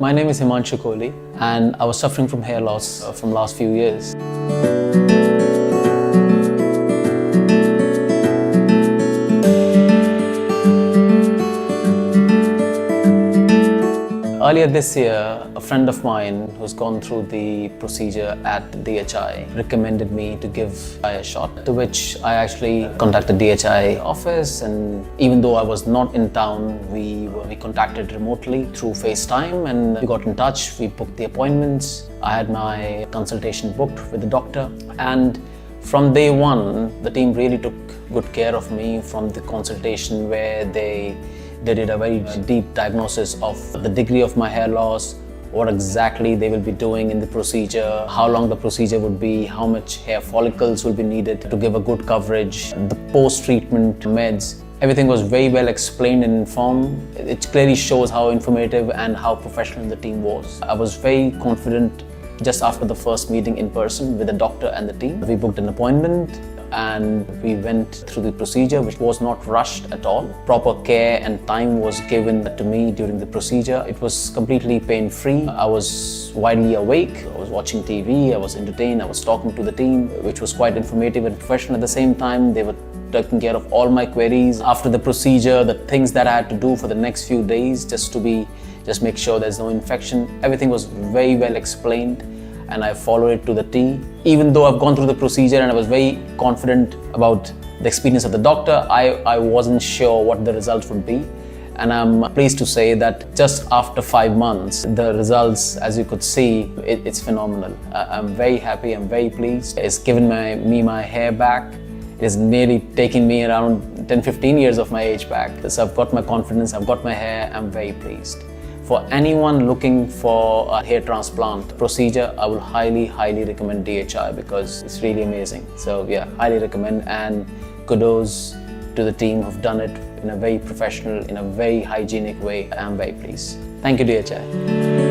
My name is Himanshu Kohli and I was suffering from hair loss from last few years. Earlier this year, a friend of mine who's gone through the procedure at DHI recommended me to give a shot, to which I actually contacted DHI office, and even though I was not in town, we contacted remotely through FaceTime and we got in touch, we booked the appointments. I had my consultation booked with the doctor, and from day one, the team really took good care of me from the consultation where they did a very deep diagnosis of the degree of my hair loss, what exactly they will be doing in the procedure, how long the procedure would be, how much hair follicles will be needed to give a good coverage, the post-treatment meds. Everything was very well explained and informed. It clearly shows how informative and how professional the team was. I was very confident just after the first meeting in person with the doctor and the team. We booked an appointment and we went through the procedure, which was not rushed at all. Proper care and time was given to me during the procedure. It was completely pain-free. I was widely awake. I was watching TV, I was entertained, I was talking to the team, which was quite informative and professional at the same time. They were taking care of all my queries. After the procedure, the things that I had to do for the next few days just make sure there's no infection. Everything was very well explained and I followed it to the T. Even though I've gone through the procedure and I was very confident about the experience of the doctor, I wasn't sure what the results would be. And I'm pleased to say that just after 5 months, the results, as you could see, it's phenomenal. I'm very happy, I'm very pleased. It's given me my hair back. It is nearly taking me around 10-15 years of my age back. So I've got my confidence, I've got my hair, I'm very pleased. For anyone looking for a hair transplant procedure, I will highly recommend DHI because it's really amazing. So yeah, highly recommend, and kudos to the team who've done it in a very professional, in a very hygienic way. I'm very pleased. Thank you, DHI.